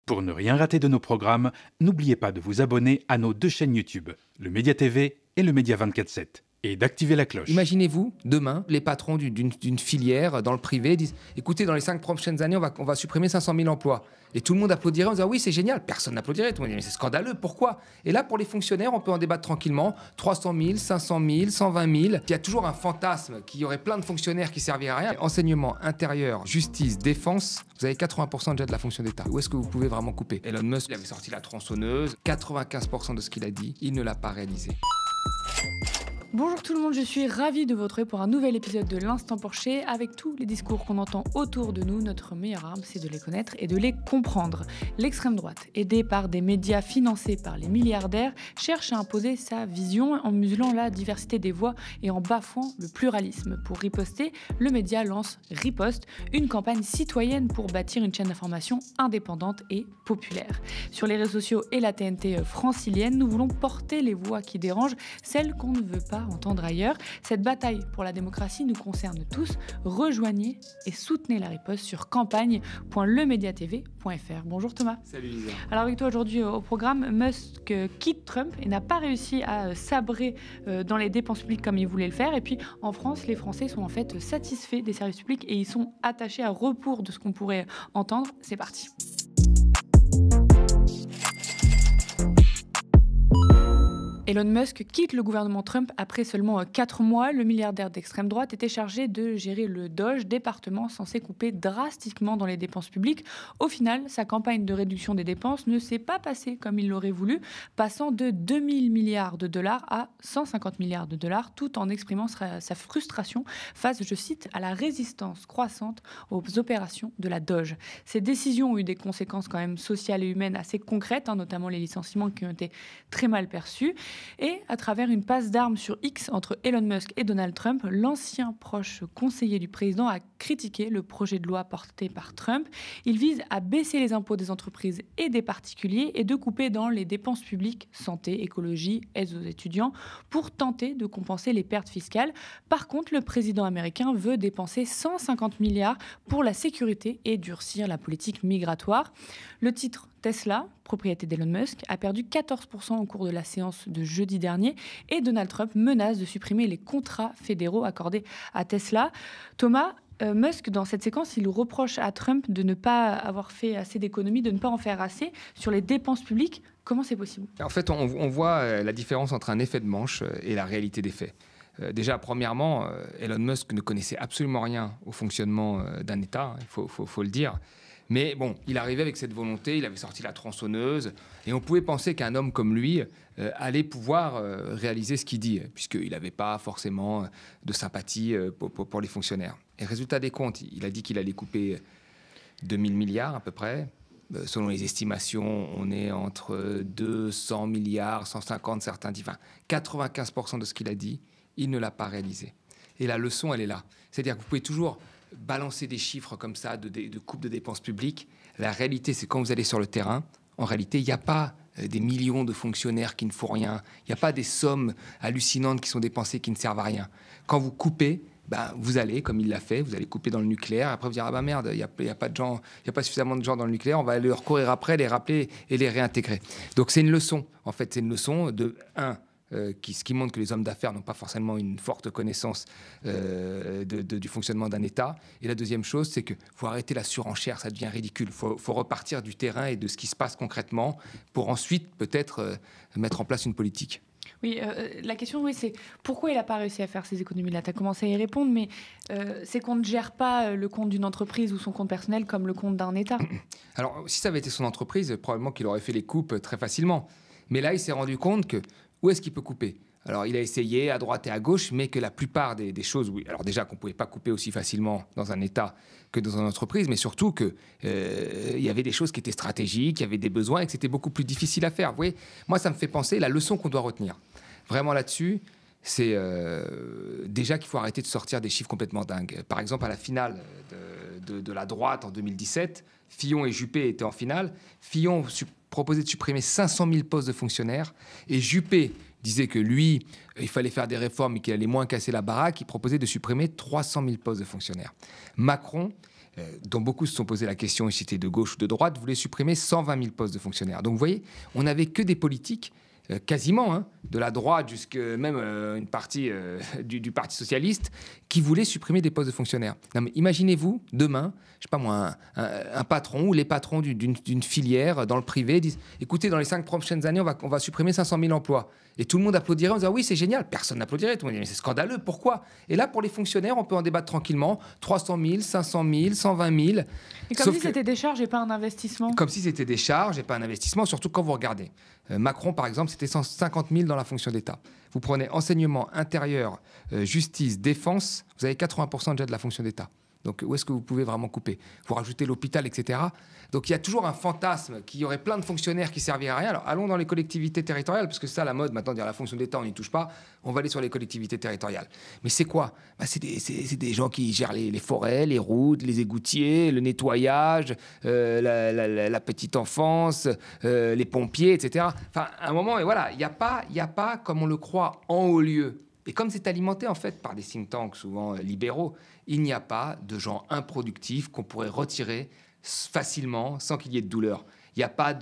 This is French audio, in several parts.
Pour ne rien rater de nos programmes, n'oubliez pas de vous abonner à nos 2 chaînes YouTube, le Média TV et le Média 24/7, et d'activer la cloche. Imaginez-vous, demain, les patrons d'une filière dans le privé disent « Écoutez, dans les 5 prochaines années, on va supprimer 500 000 emplois. » Et tout le monde applaudirait en disant « Oui, c'est génial. » Personne n'applaudirait. Tout le monde dit « Mais c'est scandaleux. Pourquoi ?» Et là, pour les fonctionnaires, on peut en débattre tranquillement. 300 000, 500 000, 120 000. Il y a toujours un fantasme qu'il y aurait plein de fonctionnaires qui serviraient à rien. Enseignement, intérieur, justice, défense, vous avez 80% déjà de la fonction d'État. Où est-ce que vous pouvez vraiment couper? Elon Musk, il avait sorti la tronçonneuse. 95% de ce qu'il a dit, il ne l'a pas réalisé. Bonjour tout le monde, je suis ravie de vous retrouver pour un nouvel épisode de l'Instant Porcher. Avec tous les discours qu'on entend autour de nous, notre meilleure arme, c'est de les connaître et de les comprendre. L'extrême droite, aidée par des médias financés par les milliardaires, cherche à imposer sa vision en muselant la diversité des voix et en bafouant le pluralisme. Pour riposter, le média lance Riposte, une campagne citoyenne pour bâtir une chaîne d'information indépendante et populaire. Sur les réseaux sociaux et la TNT francilienne, nous voulons porter les voix qui dérangent, celles qu'on ne veut pas entendre ailleurs. Cette bataille pour la démocratie nous concerne tous. Rejoignez et soutenez la riposte sur campagne.lemediatv.fr. Bonjour Thomas. Salut Lisa. Alors avec toi aujourd'hui au programme, Musk quitte Trump et n'a pas réussi à sabrer dans les dépenses publiques comme il voulait le faire. Et puis en France, les Français sont en fait satisfaits des services publics et ils sont attachés à rebours de ce qu'on pourrait entendre. C'est parti. Elon Musk quitte le gouvernement Trump après seulement 4 mois. Le milliardaire d'extrême droite était chargé de gérer le Doge, département censé couper drastiquement dans les dépenses publiques. Au final, sa campagne de réduction des dépenses ne s'est pas passée comme il l'aurait voulu, passant de 2000 milliards de dollars à 150 milliards de dollars, tout en exprimant sa frustration face, je cite, à la résistance croissante aux opérations de la Doge. Ces décisions ont eu des conséquences quand même sociales et humaines assez concrètes, notamment les licenciements qui ont été très mal perçus. Et à travers une passe d'armes sur X entre Elon Musk et Donald Trump, l'ancien proche conseiller du président a critiqué le projet de loi porté par Trump. Il vise à baisser les impôts des entreprises et des particuliers et de couper dans les dépenses publiques, santé, écologie, aides aux étudiants, pour tenter de compenser les pertes fiscales. Par contre, le président américain veut dépenser 150 milliards pour la sécurité et durcir la politique migratoire. Le titre Tesla, propriété d'Elon Musk, a perdu 14% au cours de la séance de jeudi dernier et Donald Trump menace de supprimer les contrats fédéraux accordés à Tesla. Thomas, Musk, dans cette séquence, il reproche à Trump de ne pas avoir fait assez d'économies, de ne pas en faire assez sur les dépenses publiques. Comment c'est possible? En fait, on voit la différence entre un effet de manche et la réalité des faits. Déjà, premièrement, Elon Musk ne connaissait absolument rien au fonctionnement d'un État, il faut le dire. Mais bon, il arrivait avec cette volonté, il avait sorti la tronçonneuse, et on pouvait penser qu'un homme comme lui allait pouvoir réaliser ce qu'il dit, puisqu'il n'avait pas forcément de sympathie pour les fonctionnaires. Et résultat des comptes, il a dit qu'il allait couper 2000 milliards à peu près. Selon les estimations, on est entre 200 milliards, 150, certains disent 95% de ce qu'il a dit, il ne l'a pas réalisé. Et la leçon, elle est là. C'est-à-dire que vous pouvez toujours balancer des chiffres comme ça de coupe de dépenses publiques. La réalité, c'est quand vous allez sur le terrain, en réalité, il n'y a pas des millions de fonctionnaires qui ne font rien. Il n'y a pas des sommes hallucinantes qui sont dépensées qui ne servent à rien. Quand vous coupez, vous allez, comme il l'a fait, vous allez couper dans le nucléaire. Après, vous direz, merde, il n'y a pas de gens, il n'y a pas suffisamment de gens dans le nucléaire. On va leur courir après, les rappeler et les réintégrer. Donc, c'est une leçon. En fait, c'est une leçon de, ce qui montre que les hommes d'affaires n'ont pas forcément une forte connaissance du fonctionnement d'un État. Et la deuxième chose, c'est qu'il faut arrêter la surenchère, ça devient ridicule. Il faut repartir du terrain et de ce qui se passe concrètement pour ensuite peut-être mettre en place une politique. Oui, la question, c'est pourquoi il n'a pas réussi à faire ces économies-là? Tu as commencé à y répondre, mais c'est qu'on ne gère pas le compte d'une entreprise ou son compte personnel comme le compte d'un État. Alors, si ça avait été son entreprise, probablement qu'il aurait fait les coupes très facilement. Mais là, il s'est rendu compte que où est-ce qu'il peut couper? Alors, il a essayé à droite et à gauche, mais que la plupart des choses... Oui, alors déjà qu'on ne pouvait pas couper aussi facilement dans un État que dans une entreprise, mais surtout qu'il y avait des choses qui étaient stratégiques, il y avait des besoins et que c'était beaucoup plus difficile à faire. Vous voyez, moi, ça me fait penser, la leçon qu'on doit retenir, vraiment là-dessus, c'est déjà qu'il faut arrêter de sortir des chiffres complètement dingues. Par exemple, à la finale de la droite en 2017, Fillon et Juppé étaient en finale. Fillon proposait de supprimer 500 000 postes de fonctionnaires et Juppé disait que lui, il fallait faire des réformes et qu'il allait moins casser la baraque. Il proposait de supprimer 300 000 postes de fonctionnaires. Macron dont beaucoup se sont posé la question, si c'était de gauche ou de droite, voulait supprimer 120 000 postes de fonctionnaires. Donc vous voyez, on n'avait que des politiques quasiment, de la droite jusqu'à même une partie du Parti socialiste, qui voulait supprimer des postes de fonctionnaires. Non, mais imaginez-vous, demain, je sais pas moi, un patron ou les patrons d'une filière dans le privé disent « Écoutez, dans les 5 prochaines années, on va supprimer 500 000 emplois. » Et tout le monde applaudirait en disant « Oui, c'est génial. » Personne n'applaudirait. Tout le monde dirait « Mais c'est scandaleux. Pourquoi ?» Et là, pour les fonctionnaires, on peut en débattre tranquillement. 300 000, 500 000, 120 000. Et comme si c'était des charges et pas un investissement. Comme si c'était des charges et pas un investissement, surtout quand vous regardez. Macron, par exemple, c'était 150 000 dans la fonction d'État. Vous prenez enseignement, intérieur, justice, défense, vous avez 80% déjà de la fonction d'État. Donc, où est-ce que vous pouvez vraiment couper ? Vous rajoutez l'hôpital, etc. Donc, il y a toujours un fantasme qu'il y aurait plein de fonctionnaires qui serviraient à rien. Alors, allons dans les collectivités territoriales, parce que c'est ça la mode maintenant, dire la fonction d'État, on n'y touche pas. On va aller sur les collectivités territoriales. Mais c'est quoi ? C'est des gens qui gèrent les forêts, les routes, les égoutiers, le nettoyage, la petite enfance, les pompiers, etc. Enfin, à un moment, et voilà, il n'y a pas, comme on le croit, en haut lieu. Et comme c'est alimenté en fait par des think tanks souvent libéraux, il n'y a pas de gens improductifs qu'on pourrait retirer facilement sans qu'il y ait de douleur. Il n'y a pas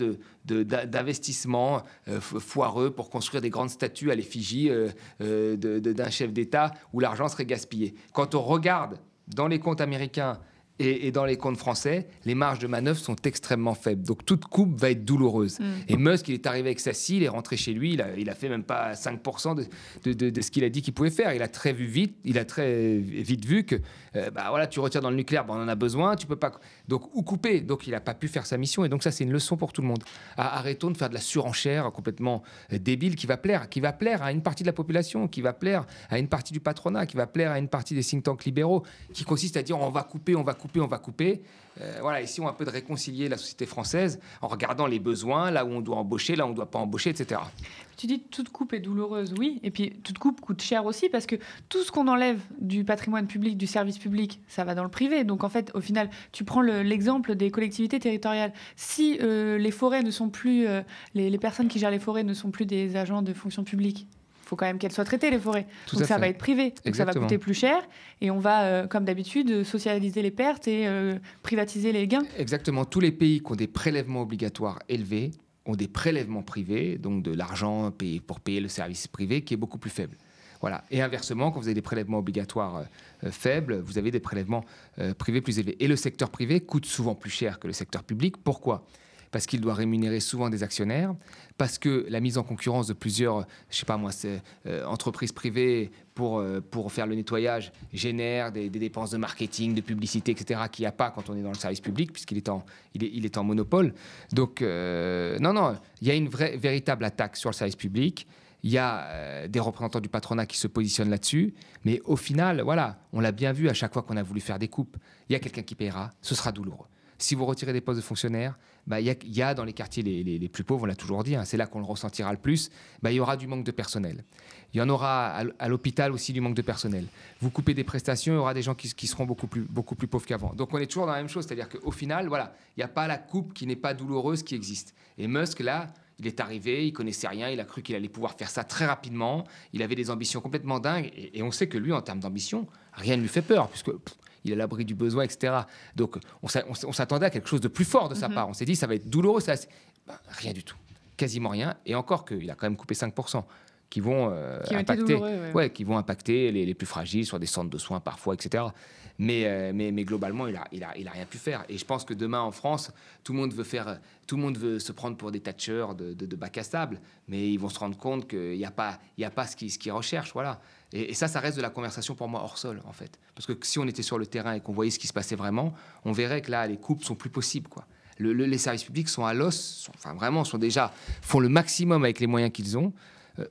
d'investissement foireux pour construire des grandes statues à l'effigie d'un chef d'État où l'argent serait gaspillé. Quand on regarde dans les comptes américains et dans les comptes français, les marges de manœuvre sont extrêmement faibles. Donc toute coupe va être douloureuse. Et Musk, il est arrivé avec sa scie, il est rentré chez lui, il a fait même pas 5% de ce qu'il a dit qu'il pouvait faire. Il a très vite vu que voilà, tu retires dans le nucléaire, on en a besoin, tu peux pas. Donc ou couper. Donc il n'a pas pu faire sa mission. Et donc ça, c'est une leçon pour tout le monde. Arrêtons de faire de la surenchère complètement débile qui va plaire à une partie de la population, qui va plaire à une partie du patronat, qui va plaire à une partie des think tanks libéraux, qui consiste à dire on va couper. Voilà, ici, on a un peu de réconcilier la société française en regardant les besoins, là où on doit embaucher, là où on ne doit pas embaucher, etc. Tu dis toute coupe est douloureuse, oui, et puis toute coupe coûte cher aussi, parce que tout ce qu'on enlève du patrimoine public, du service public, ça va dans le privé. Donc en fait, au final, tu prends l'exemple des collectivités territoriales. Si les forêts ne sont plus, les personnes qui gèrent les forêts ne sont plus des agents de fonction publique, il faut quand même qu'elles soient traitées, les forêts. Donc ça va être privé, donc ça va coûter plus cher, et on va, comme d'habitude, socialiser les pertes et privatiser les gains. Exactement. Tous les pays qui ont des prélèvements obligatoires élevés ont des prélèvements privés, donc de l'argent payé pour payer le service privé qui est beaucoup plus faible. Voilà. Et inversement, quand vous avez des prélèvements obligatoires faibles, vous avez des prélèvements privés plus élevés. Et le secteur privé coûte souvent plus cher que le secteur public. Pourquoi ? Parce qu'il doit rémunérer souvent des actionnaires, parce que la mise en concurrence de plusieurs, entreprises privées pour faire le nettoyage génère des dépenses de marketing, de publicité, etc., qu'il n'y a pas quand on est dans le service public, puisqu'il est en monopole. Donc, non, il y a une véritable attaque sur le service public. Il y a des représentants du patronat qui se positionnent là-dessus. Mais au final, voilà, on l'a bien vu à chaque fois qu'on a voulu faire des coupes. Il y a quelqu'un qui paiera, ce sera douloureux. Si vous retirez des postes de fonctionnaires, il y a dans les quartiers les plus pauvres, on l'a toujours dit, c'est là qu'on le ressentira le plus, il y aura du manque de personnel. Il y en aura à l'hôpital aussi du manque de personnel. Vous coupez des prestations, il y aura des gens qui seront beaucoup plus pauvres qu'avant. Donc on est toujours dans la même chose, c'est-à-dire qu'au final, voilà, il n'y a pas la coupe qui n'est pas douloureuse qui existe. Et Musk, là, il est arrivé, il connaissait rien, il a cru qu'il allait pouvoir faire ça très rapidement, il avait des ambitions complètement dingues, et on sait que lui, en termes d'ambition, rien ne lui fait peur, puisque il est à l'abri du besoin, etc. Donc, on s'attendait à quelque chose de plus fort de sa part. On s'est dit, ça va être douloureux. Rien du tout. Quasiment rien. Et encore qu'il a quand même coupé 5% qui vont qui vont impacter les plus fragiles sur des centres de soins parfois, etc. Mais globalement, il a rien pu faire. Et je pense que demain, en France, tout le monde veut se prendre pour des Thatcher de bac à sable. Mais ils vont se rendre compte qu'il n'y a pas ce qu'ils recherchent. Voilà. Et ça reste de la conversation pour moi hors sol, en fait. Parce que si on était sur le terrain et qu'on voyait ce qui se passait vraiment, on verrait que là, les coupes sont plus possibles, quoi. Les services publics sont à l'os, font le maximum avec les moyens qu'ils ont,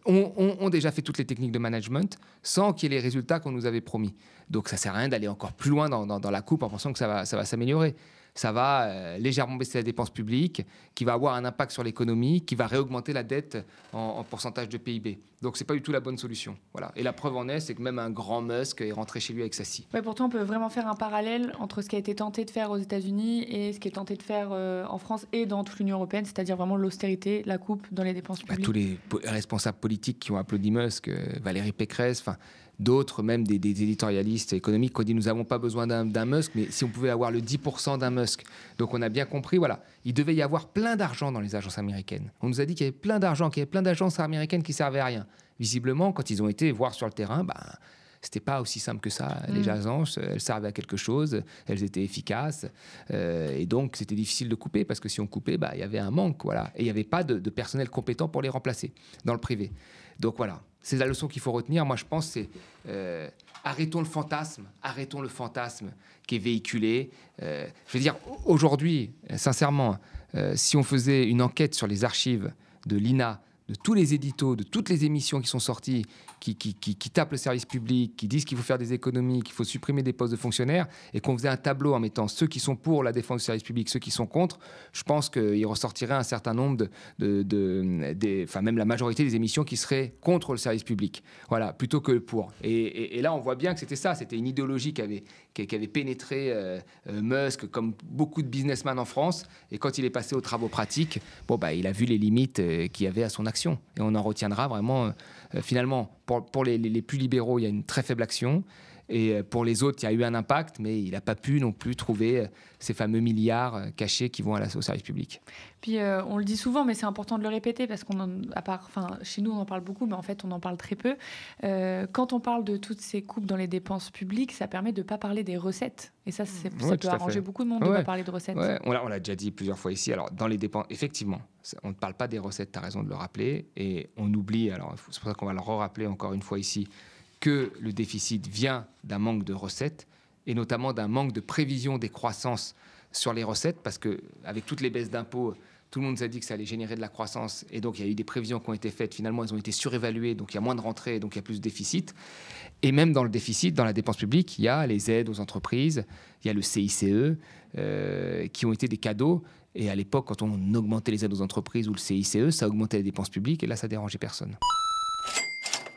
ont déjà fait toutes les techniques de management sans qu'il y ait les résultats qu'on nous avait promis. Donc ça ne sert à rien d'aller encore plus loin dans la coupe en pensant que ça va s'améliorer. Ça va légèrement baisser la dépense publique, qui va avoir un impact sur l'économie, qui va réaugmenter la dette en pourcentage de PIB. Donc, ce n'est pas du tout la bonne solution. Voilà. Et la preuve en est, c'est que même un grand Musk est rentré chez lui avec sa scie. Ouais, pourtant, on peut vraiment faire un parallèle entre ce qui a été tenté de faire aux États-Unis et ce qui est tenté de faire en France et dans toute l'Union européenne, c'est-à-dire vraiment l'austérité, la coupe dans les dépenses publiques. Tous les responsables politiques qui ont applaudi Musk, Valérie Pécresse, d'autres, même des éditorialistes économiques, qui ont dit nous n'avons pas besoin d'un Musk, mais si on pouvait avoir le 10% d'un Musk. Donc on a bien compris, voilà, il devait y avoir plein d'argent dans les agences américaines. On nous a dit qu'il y avait plein d'argent, qu'il y avait plein d'agences américaines qui ne servaient à rien. Visiblement, quand ils ont été voir sur le terrain, c'était pas aussi simple que ça. Les agences, elles servaient à quelque chose, elles étaient efficaces, et donc c'était difficile de couper, parce que si on coupait, il y avait un manque, voilà. Et il n'y avait pas de personnel compétent pour les remplacer dans le privé. Donc voilà, c'est la leçon qu'il faut retenir. Moi, je pense, c'est arrêtons le fantasme qui est véhiculé. Je veux dire, aujourd'hui, sincèrement, si on faisait une enquête sur les archives de l'INA, de tous les éditos, de toutes les émissions qui sont sorties, qui tapent le service public, qui disent qu'il faut faire des économies, qu'il faut supprimer des postes de fonctionnaires, et qu'on faisait un tableau en mettant ceux qui sont pour la défense du service public, ceux qui sont contre, je pense qu'il ressortirait un certain nombre même la majorité des émissions qui seraient contre le service public, voilà, plutôt que pour. Et là, on voit bien que c'était ça, c'était une idéologie qui avait pénétré Musk, comme beaucoup de businessmen en France, et quand il est passé aux travaux pratiques, il a vu les limites qu'il y avait à son action. Et on en retiendra vraiment, finalement, pour les plus libéraux, il y a une très faible action. Et pour les autres, il y a eu un impact, mais il n'a pas pu non plus trouver ces fameux milliards cachés qui vont au service public. Puis on le dit souvent, mais c'est important de le répéter, parce chez nous, on en parle beaucoup, mais en fait, on en parle très peu. Quand on parle de toutes ces coupes dans les dépenses publiques, ça permet de ne pas parler des recettes. Et ça peut arranger beaucoup de monde de ne pas parler de recettes. Ouais, on l'a déjà dit plusieurs fois ici. Alors, dans les dépenses, effectivement, on ne parle pas des recettes, tu as raison de le rappeler. Et on oublie, alors c'est pour ça qu'on va le rappeler encore une fois ici, que le déficit vient d'un manque de recettes, et notamment d'un manque de prévision des croissances sur les recettes, parce qu'avec toutes les baisses d'impôts, tout le monde nous a dit que ça allait générer de la croissance, et donc il y a eu des prévisions qui ont été faites, finalement elles ont été surévaluées, donc il y a moins de rentrées, donc il y a plus de déficit. Et même dans le déficit, dans la dépense publique, il y a les aides aux entreprises, il y a le CICE, qui ont été des cadeaux. Et à l'époque, quand on augmentait les aides aux entreprises ou le CICE, ça augmentait les dépenses publiques, et là ça dérangeait personne.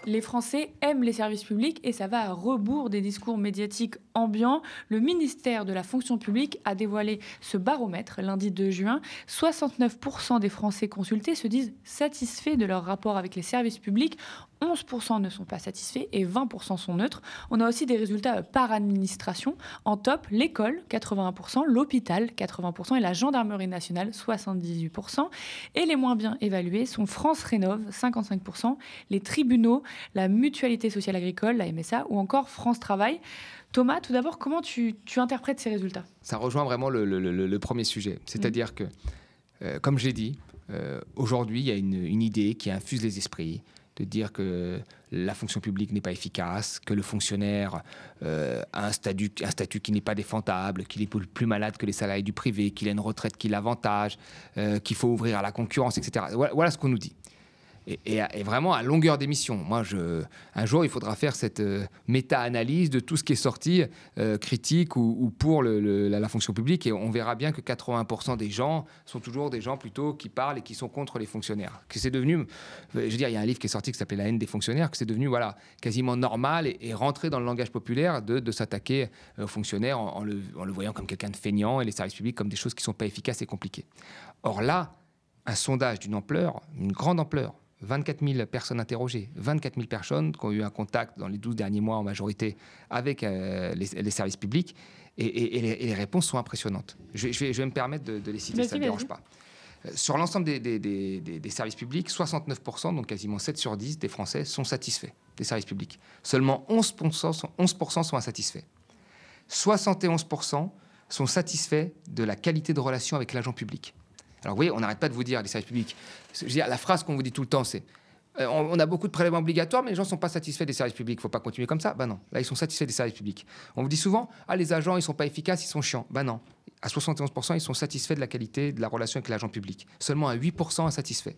Les Français aiment les services publics, et ça va à rebours des discours médiatiques ambiants. Le ministère de la fonction publique a dévoilé ce baromètre lundi 2 juin. 69% des Français consultés se disent satisfaits de leur rapport avec les services publics. 11% ne sont pas satisfaits et 20% sont neutres. On a aussi des résultats par administration. En top, l'école, 81%, l'hôpital, 80% et la gendarmerie nationale, 78%. Et les moins bien évalués sont France Rénov', 55%, les tribunaux, la Mutualité sociale agricole, la MSA, ou encore France Travail. Thomas, tout d'abord, comment tu interprètes ces résultats ? Ça rejoint vraiment le premier sujet. C'est-à-dire que, comme je l'ai dit, aujourd'hui, il y a une idée qui infuse les esprits, de dire que la fonction publique n'est pas efficace, que le fonctionnaire a un statut qui n'est pas défendable, qu'il est plus malade que les salariés du privé, qu'il a une retraite qui l'avantage, qu'il faut ouvrir à la concurrence, etc. Voilà ce qu'on nous dit. Et vraiment à longueur d'émission. Moi, un jour, il faudra faire cette méta-analyse de tout ce qui est sorti, critique ou pour la fonction publique, et on verra bien que 80% des gens sont toujours des gens plutôt qui parlent et qui sont contre les fonctionnaires. Que c'est devenu, je veux dire, il y a un livre qui est sorti qui s'appelait La haine des fonctionnaires, que c'est devenu quasiment normal et rentré dans le langage populaire de s'attaquer aux fonctionnaires en le voyant comme quelqu'un de feignant, et les services publics comme des choses qui ne sont pas efficaces et compliquées. Or là, un sondage d'une ampleur, une grande ampleur, 24 000 personnes interrogées, 24 000 personnes qui ont eu un contact dans les 12 derniers mois en majorité avec les services publics, et les réponses sont impressionnantes. Je vais me permettre de les citer, ça ne me dérange pas. Sur l'ensemble des services publics, 69%, donc quasiment 7 sur 10 des Français sont satisfaits des services publics. Seulement 11% sont insatisfaits. 71% sont satisfaits de la qualité de relation avec l'agent public. Alors vous voyez, on n'arrête pas de vous dire, les services publics, je veux dire, la phrase qu'on vous dit tout le temps, c'est on a beaucoup de prélèvements obligatoires, mais les gens ne sont pas satisfaits des services publics. Il ne faut pas continuer comme ça. Ben non, là, ils sont satisfaits des services publics. On vous dit souvent, les agents, ils ne sont pas efficaces, ils sont chiants. Ben non, à 71%, ils sont satisfaits de la qualité de la relation avec l'agent public. Seulement à 8% insatisfaits.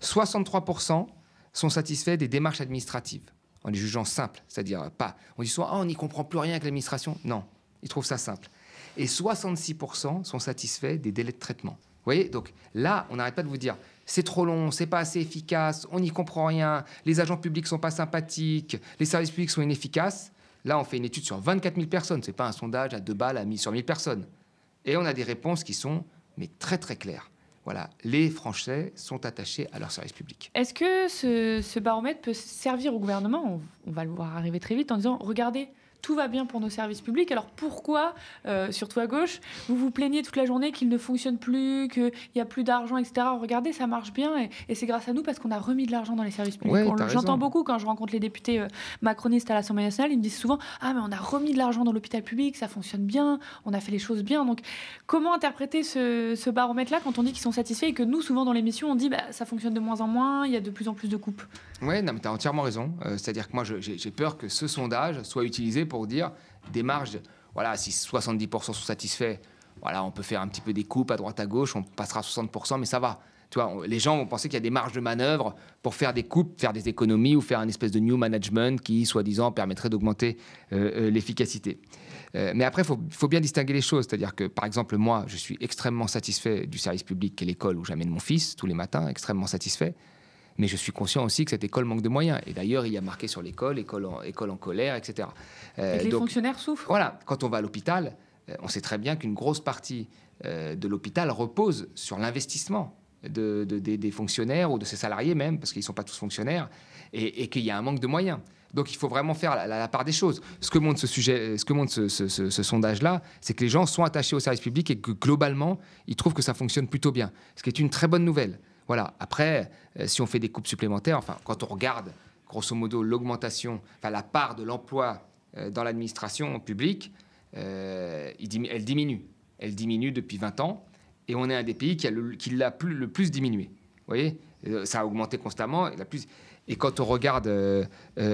63% sont satisfaits des démarches administratives, en les jugeant simples. C'est-à-dire, on dit souvent, on n'y comprend plus rien avec l'administration. Non, ils trouvent ça simple. Et 66% sont satisfaits des délais de traitement. Vous voyez, donc là, on n'arrête pas de vous dire c'est trop long, c'est pas assez efficace, on n'y comprend rien, les agents publics sont pas sympathiques, les services publics sont inefficaces. Là, on fait une étude sur 24 000 personnes, c'est pas un sondage à 2 balles sur 1000 personnes. Et on a des réponses qui sont très très claires. Voilà, les Français sont attachés à leur service public. Est-ce que ce baromètre peut servir au gouvernement ? On va le voir arriver très vite en disant « Regardez, tout va bien pour nos services publics, alors pourquoi, surtout à gauche, vous vous plaignez toute la journée qu'ils ne fonctionnent plus, qu'il n'y a plus d'argent, etc. Regardez, ça marche bien et c'est grâce à nous parce qu'on a remis de l'argent dans les services publics. Ouais, J'entends beaucoup quand je rencontre les députés macronistes à l'Assemblée nationale, ils me disent souvent « Ah, mais on a remis de l'argent dans l'hôpital public, ça fonctionne bien, on a fait les choses bien. » Donc, comment interpréter ce baromètre-là quand on dit qu'ils sont satisfaits et que nous, souvent dans l'émission, on dit « Ça fonctionne de moins en moins, il y a de plus en plus de coupes. » Oui, non, mais tu as entièrement raison. C'est-à-dire que moi, j'ai peur que ce sondage soit utilisé pour dire des marges. Voilà, si 70% sont satisfaits, voilà, on peut faire un petit peu des coupes à droite à gauche, on passera à 60%, mais ça va. Tu vois, les gens vont penser qu'il y a des marges de manœuvre pour faire des coupes, faire des économies ou faire une espèce de new management qui, soi-disant, permettrait d'augmenter l'efficacité. Mais après, il faut bien distinguer les choses. C'est-à-dire que, par exemple, moi, je suis extrêmement satisfait du service public qu'est l'école où j'amène mon fils tous les matins, extrêmement satisfait. Mais je suis conscient aussi que cette école manque de moyens. Et d'ailleurs, il y a marqué sur l'école, école en colère, etc. Et que les fonctionnaires souffrent. Voilà, quand on va à l'hôpital, on sait très bien qu'une grosse partie de l'hôpital repose sur l'investissement des fonctionnaires ou de ses salariés même, parce qu'ils ne sont pas tous fonctionnaires, et qu'il y a un manque de moyens. Donc il faut vraiment faire la part des choses. Ce que montre ce sondage-là, c'est que les gens sont attachés au service public et que globalement, ils trouvent que ça fonctionne plutôt bien, ce qui est une très bonne nouvelle. Voilà. Après, si on fait des coupes supplémentaires, enfin, quand on regarde, grosso modo, l'augmentation, enfin, la part de l'emploi dans l'administration publique, elle diminue. Elle diminue depuis 20 ans, et on est un des pays qui l'a le plus diminué. Vous voyez, ça a augmenté constamment. Et quand on regarde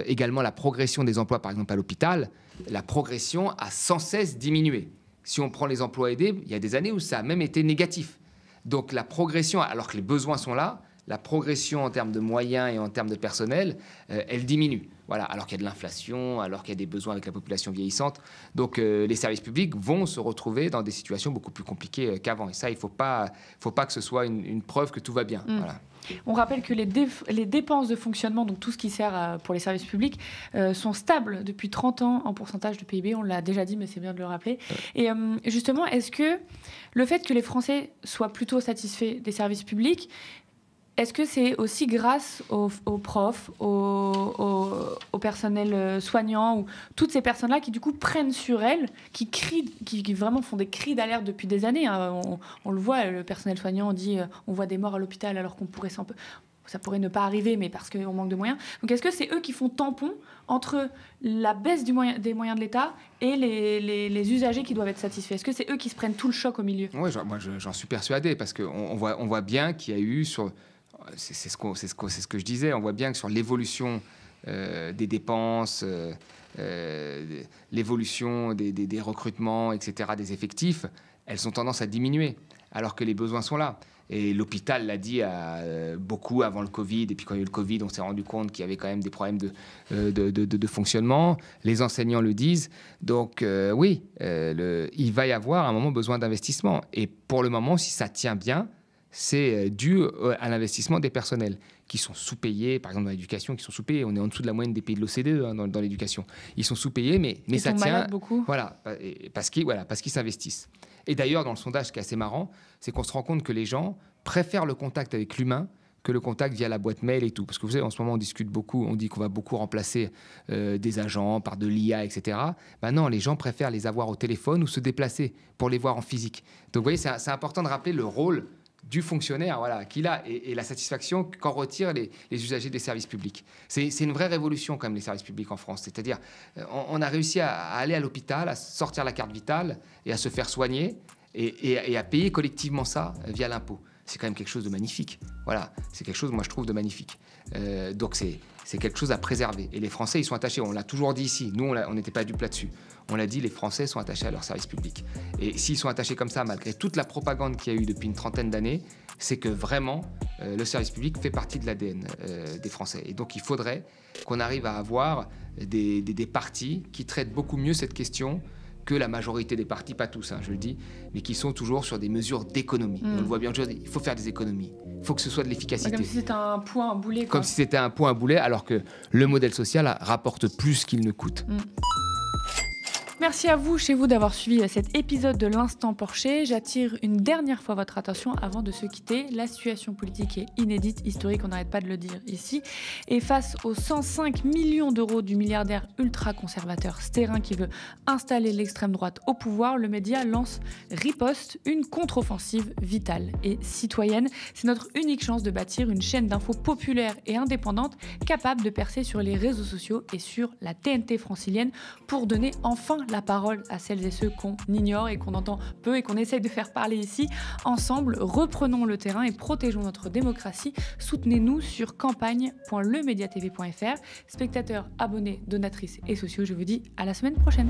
également la progression des emplois, par exemple à l'hôpital, la progression a sans cesse diminué. Si on prend les emplois aidés, il y a des années où ça a même été négatif. Donc la progression, alors que les besoins sont là, la progression en termes de moyens et en termes de personnel, elle diminue. Voilà, alors qu'il y a de l'inflation, alors qu'il y a des besoins avec la population vieillissante. Donc les services publics vont se retrouver dans des situations beaucoup plus compliquées qu'avant. Et ça, il ne faut pas que ce soit une preuve que tout va bien. Voilà. On rappelle que les dépenses de fonctionnement, donc tout ce qui sert pour les services publics, sont stables depuis 30 ans en pourcentage de PIB. On l'a déjà dit, mais c'est bien de le rappeler. Et justement, est-ce que le fait que les Français soient plutôt satisfaits des services publics, est-ce que c'est aussi grâce aux profs, au personnel soignant, ou toutes ces personnes-là qui, du coup, prennent sur elles, qui crient, qui vraiment font des cris d'alerte depuis des années, hein. On le voit, le personnel soignant dit on voit des morts à l'hôpital alors qu'on pourrait ça pourrait ne pas arriver, mais parce qu'on manque de moyens. Donc, est-ce que c'est eux qui font tampon entre la baisse des moyens de l'État et les usagers qui doivent être satisfaits? Est-ce que c'est eux qui se prennent tout le choc au milieu? Oui, moi, j'en suis persuadé, parce qu'on voit bien qu'il y a eu sur... C'est ce que je disais. On voit bien que sur l'évolution des dépenses, l'évolution des recrutements, etc., des effectifs, elles ont tendance à diminuer, alors que les besoins sont là. Et l'hôpital l'a dit beaucoup avant le Covid. Et puis quand il y a eu le Covid, on s'est rendu compte qu'il y avait quand même des problèmes de fonctionnement. Les enseignants le disent. Donc oui, il va y avoir à un moment besoin d'investissement. Et pour le moment, si ça tient bien, c'est dû à l'investissement des personnels qui sont sous-payés, par exemple dans l'éducation, qui sont sous-payés. On est en dessous de la moyenne des pays de l'OCDE hein, dans l'éducation. Ils sont sous-payés, mais ça tient. Beaucoup. Voilà, parce qu'ils s'investissent. Et d'ailleurs, dans le sondage, ce qui est assez marrant, c'est qu'on se rend compte que les gens préfèrent le contact avec l'humain que le contact via la boîte mail et tout. Parce que vous savez, en ce moment, on discute beaucoup, on dit qu'on va beaucoup remplacer des agents par de l'IA, etc. Ben non, les gens préfèrent les avoir au téléphone ou se déplacer pour les voir en physique. Donc vous voyez, c'est important de rappeler le rôle du fonctionnaire qu'il a et la satisfaction qu'en retirent les usagers des services publics. C'est une vraie révolution quand même, les services publics en France. C'est-à-dire, on a réussi à aller à l'hôpital, à sortir la carte vitale et à se faire soigner et à payer collectivement ça via l'impôt. C'est quand même quelque chose de magnifique. Voilà, c'est quelque chose, moi, je trouve de magnifique. Donc, c'est quelque chose à préserver. Et les Français, ils sont attachés. On l'a toujours dit ici. Nous, on n'était pas dupes là-dessus. On l'a dit, les Français sont attachés à leur service public. Et s'ils sont attachés comme ça, malgré toute la propagande qu'il y a eu depuis une trentaine d'années, c'est que vraiment, le service public fait partie de l'ADN des Français. Et donc, il faudrait qu'on arrive à avoir des partis qui traitent beaucoup mieux cette question que la majorité des partis, pas tous, hein, je le dis, mais qui sont toujours sur des mesures d'économie. On le voit bien aujourd'hui, il faut faire des économies. Il faut que ce soit de l'efficacité. Comme si c'était un point à boulet. Comme si c'était un point à boulet, alors que le modèle social rapporte plus qu'il ne coûte. Merci à vous, chez vous, d'avoir suivi cet épisode de l'Instant Porcher. J'attire une dernière fois votre attention avant de se quitter. La situation politique est inédite, historique, on n'arrête pas de le dire ici. Et face aux 105 millions d'euros du milliardaire ultra-conservateur Sterrin qui veut installer l'extrême droite au pouvoir, le média lance Riposte, une contre-offensive vitale et citoyenne. C'est notre unique chance de bâtir une chaîne d'infos populaire et indépendante capable de percer sur les réseaux sociaux et sur la TNT francilienne pour donner enfin la parole à celles et ceux qu'on ignore et qu'on entend peu et qu'on essaye de faire parler ici. Ensemble, reprenons le terrain et protégeons notre démocratie. Soutenez-nous sur campagne.lemediatv.fr. Spectateurs, abonnés, donatrices et sociaux, je vous dis à la semaine prochaine.